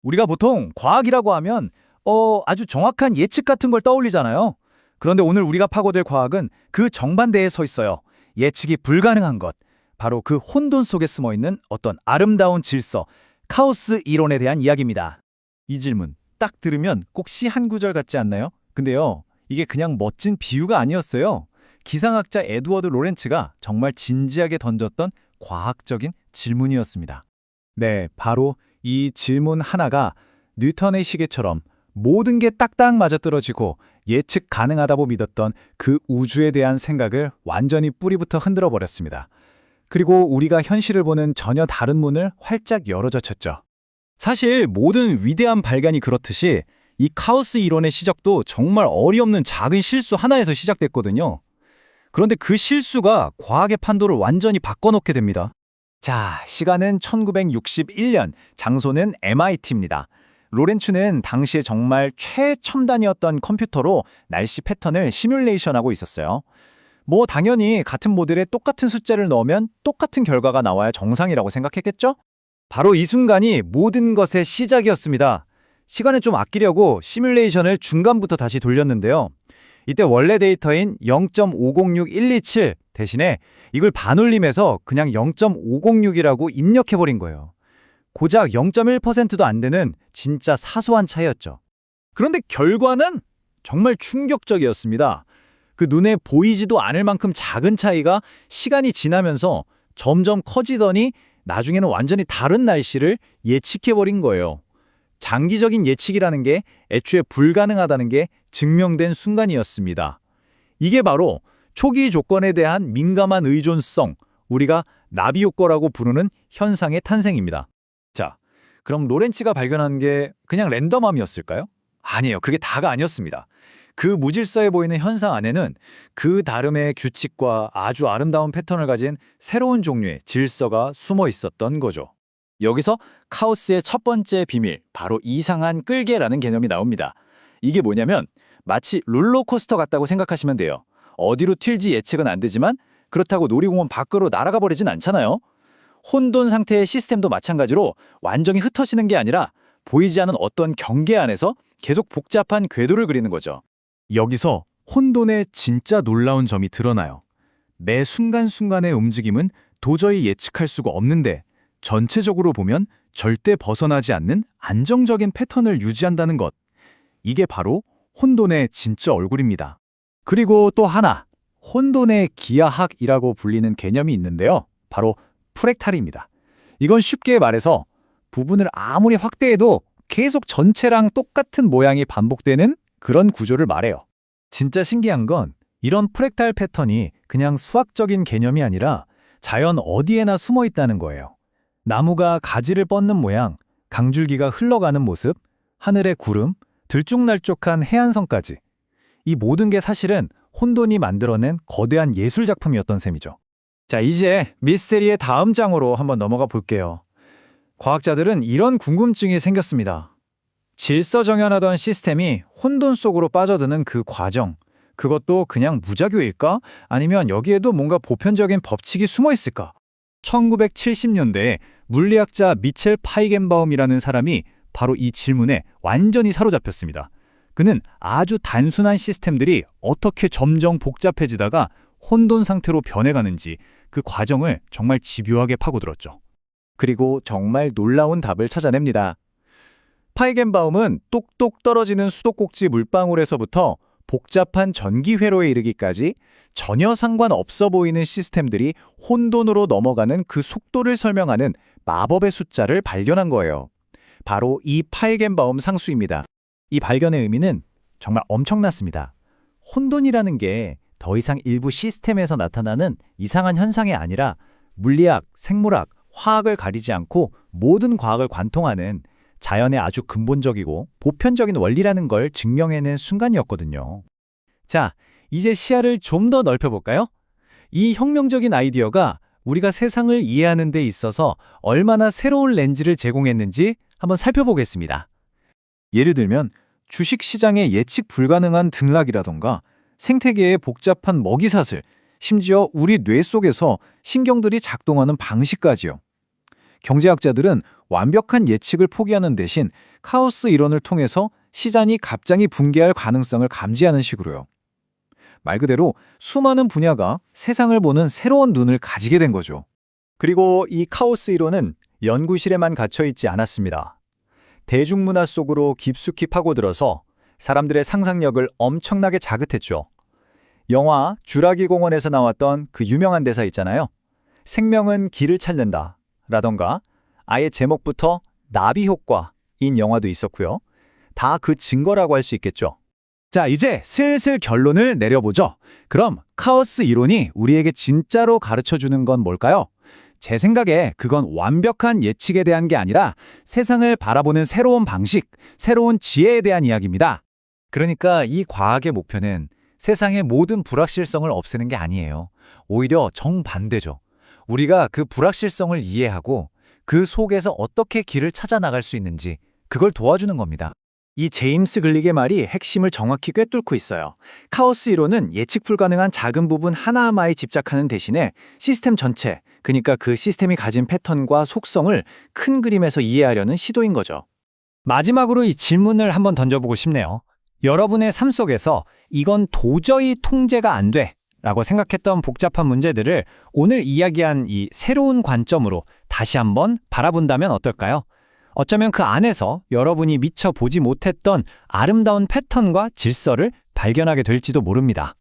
우리가 보통 과학이라고 하면 아주 정확한 예측 같은 걸 떠올리잖아요. 그런데 오늘 우리가 파고들 과학은 그 정반대에 서 있어요. 예측이 불가능한 것. 바로 그 혼돈 속에 숨어 있는 어떤 아름다운 질서, 카오스 이론에 대한 이야기입니다. 이 질문 딱 들으면 꼭 시 한 구절 같지 않나요? 근데요, 이게 그냥 멋진 비유가 아니었어요. 기상학자 에드워드 로렌츠가 정말 진지하게 던졌던 과학적인 질문이었습니다. 네, 바로 이 질문 하나가 뉴턴의 시계처럼 모든 게 딱딱 맞아떨어지고 예측 가능하다고 믿었던 그 우주에 대한 생각을 완전히 뿌리부터 흔들어 버렸습니다. 그리고 우리가 현실을 보는 전혀 다른 문을 활짝 열어젖혔죠. 사실 모든 위대한 발견이 그렇듯이 이 카오스 이론의 시작도 정말 어이없는 작은 실수 하나에서 시작됐거든요. 그런데 그 실수가 과학의 판도를 완전히 바꿔놓게 됩니다. 자, 시간은 1961년, 장소는 MIT입니다. 로렌츠는 당시에 정말 최첨단이었던 컴퓨터로 날씨 패턴을 시뮬레이션하고 있었어요. 뭐 당연히 같은 모델에 똑같은 숫자를 넣으면 똑같은 결과가 나와야 정상이라고 생각했겠죠? 바로 이 순간이 모든 것의 시작이었습니다. 시간을 좀 아끼려고 시뮬레이션을 중간부터 다시 돌렸는데요. 이때 원래 데이터인 0.506127 대신에 이걸 반올림해서 그냥 0.506이라고 입력해버린 거예요. 고작 0.1%도 안 되는 진짜 사소한 차이였죠. 그런데 결과는 정말 충격적이었습니다. 그 눈에 보이지도 않을 만큼 작은 차이가 시간이 지나면서 점점 커지더니 나중에는 완전히 다른 날씨를 예측해버린 거예요. 장기적인 예측이라는 게 애초에 불가능하다는 게 증명된 순간이었습니다. 이게 바로 초기 조건에 대한 민감한 의존성, 우리가 나비 효과라고 부르는 현상의 탄생입니다. 자, 그럼 로렌츠가 발견한 게 그냥 랜덤함이었을까요? 아니에요. 그게 다가 아니었습니다. 그 무질서해 보이는 현상 안에는 그 다름의 규칙과 아주 아름다운 패턴을 가진 새로운 종류의 질서가 숨어 있었던 거죠. 여기서 카오스의 첫 번째 비밀, 바로 이상한 끌개라는 개념이 나옵니다. 이게 뭐냐면 마치 롤러코스터 같다고 생각하시면 돼요. 어디로 튈지 예측은 안 되지만 그렇다고 놀이공원 밖으로 날아가 버리진 않잖아요. 혼돈 상태의 시스템도 마찬가지로 완전히 흩어지는 게 아니라 보이지 않는 어떤 경계 안에서 계속 복잡한 궤도를 그리는 거죠. 여기서 혼돈의 진짜 놀라운 점이 드러나요. 매 순간순간의 움직임은 도저히 예측할 수가 없는데 전체적으로 보면 절대 벗어나지 않는 안정적인 패턴을 유지한다는 것. 이게 바로 혼돈의 진짜 얼굴입니다. 그리고 또 하나, 혼돈의 기하학이라고 불리는 개념이 있는데요. 바로 프랙탈입니다. 이건 쉽게 말해서 부분을 아무리 확대해도 계속 전체랑 똑같은 모양이 반복되는 그런 구조를 말해요. 진짜 신기한 건 이런 프랙탈 패턴이 그냥 수학적인 개념이 아니라 자연 어디에나 숨어 있다는 거예요. 나무가 가지를 뻗는 모양, 강줄기가 흘러가는 모습, 하늘의 구름, 들쭉날쭉한 해안선까지. 이 모든 게 사실은 혼돈이 만들어낸 거대한 예술 작품이었던 셈이죠. 자, 이제 미스테리의 다음 장으로 한번 넘어가 볼게요. 과학자들은 이런 궁금증이 생겼습니다. 질서정연하던 시스템이 혼돈 속으로 빠져드는 그 과정, 그것도 그냥 무작위일까? 아니면 여기에도 뭔가 보편적인 법칙이 숨어 있을까? 1970년대에 물리학자 미첼 파이겐바움이라는 사람이 바로 이 질문에 완전히 사로잡혔습니다. 그는 아주 단순한 시스템들이 어떻게 점점 복잡해지다가 혼돈 상태로 변해가는지 그 과정을 정말 집요하게 파고들었죠. 그리고 정말 놀라운 답을 찾아냅니다. 파이겐바움은 똑똑 떨어지는 수도꼭지 물방울에서부터 복잡한 전기 회로에 이르기까지 전혀 상관없어 보이는 시스템들이 혼돈으로 넘어가는 그 속도를 설명하는 마법의 숫자를 발견한 거예요. 바로 이 파이겐바움 상수입니다. 이 발견의 의미는 정말 엄청났습니다. 혼돈이라는 게 더 이상 일부 시스템에서 나타나는 이상한 현상이 아니라 물리학, 생물학, 화학을 가리지 않고 모든 과학을 관통하는 자연의 아주 근본적이고 보편적인 원리라는 걸 증명해낸 순간이었거든요. 자, 이제 시야를 좀 더 넓혀볼까요? 이 혁명적인 아이디어가 우리가 세상을 이해하는 데 있어서 얼마나 새로운 렌즈를 제공했는지 한번 살펴보겠습니다. 예를 들면 주식시장의 예측 불가능한 등락이라던가 생태계의 복잡한 먹이사슬, 심지어 우리 뇌 속에서 신경들이 작동하는 방식까지요. 경제학자들은 완벽한 예측을 포기하는 대신 카오스 이론을 통해서 시장이 갑자기 붕괴할 가능성을 감지하는 식으로요. 말 그대로 수많은 분야가 세상을 보는 새로운 눈을 가지게 된 거죠. 그리고 이 카오스 이론은 연구실에만 갇혀 있지 않았습니다. 대중문화 속으로 깊숙이 파고들어서 사람들의 상상력을 엄청나게 자극했죠. 영화 쥬라기 공원에서 나왔던 그 유명한 대사 있잖아요. 생명은 길을 찾는다 라던가 아예 제목부터 나비 효과인 영화도 있었고요. 다 그 증거라고 할 수 있겠죠. 자, 이제 슬슬 결론을 내려보죠. 그럼 카오스 이론이 우리에게 진짜로 가르쳐주는 건 뭘까요? 제 생각에 그건 완벽한 예측에 대한 게 아니라 세상을 바라보는 새로운 방식, 새로운 지혜에 대한 이야기입니다. 그러니까 이 과학의 목표는 세상의 모든 불확실성을 없애는 게 아니에요. 오히려 정반대죠. 우리가 그 불확실성을 이해하고 그 속에서 어떻게 길을 찾아 나갈 수 있는지 그걸 도와주는 겁니다. 이 제임스 글릭의 말이 핵심을 정확히 꿰뚫고 있어요. 카오스 이론은 예측 불가능한 작은 부분 하나하나에 집착하는 대신에 시스템 전체, 그러니까 그 시스템이 가진 패턴과 속성을 큰 그림에서 이해하려는 시도인 거죠. 마지막으로 이 질문을 한번 던져보고 싶네요. 여러분의 삶 속에서 이건 도저히 통제가 안 돼 라고 생각했던 복잡한 문제들을 오늘 이야기한 이 새로운 관점으로 다시 한번 바라본다면 어떨까요? 어쩌면 그 안에서 여러분이 미처 보지 못했던 아름다운 패턴과 질서를 발견하게 될지도 모릅니다.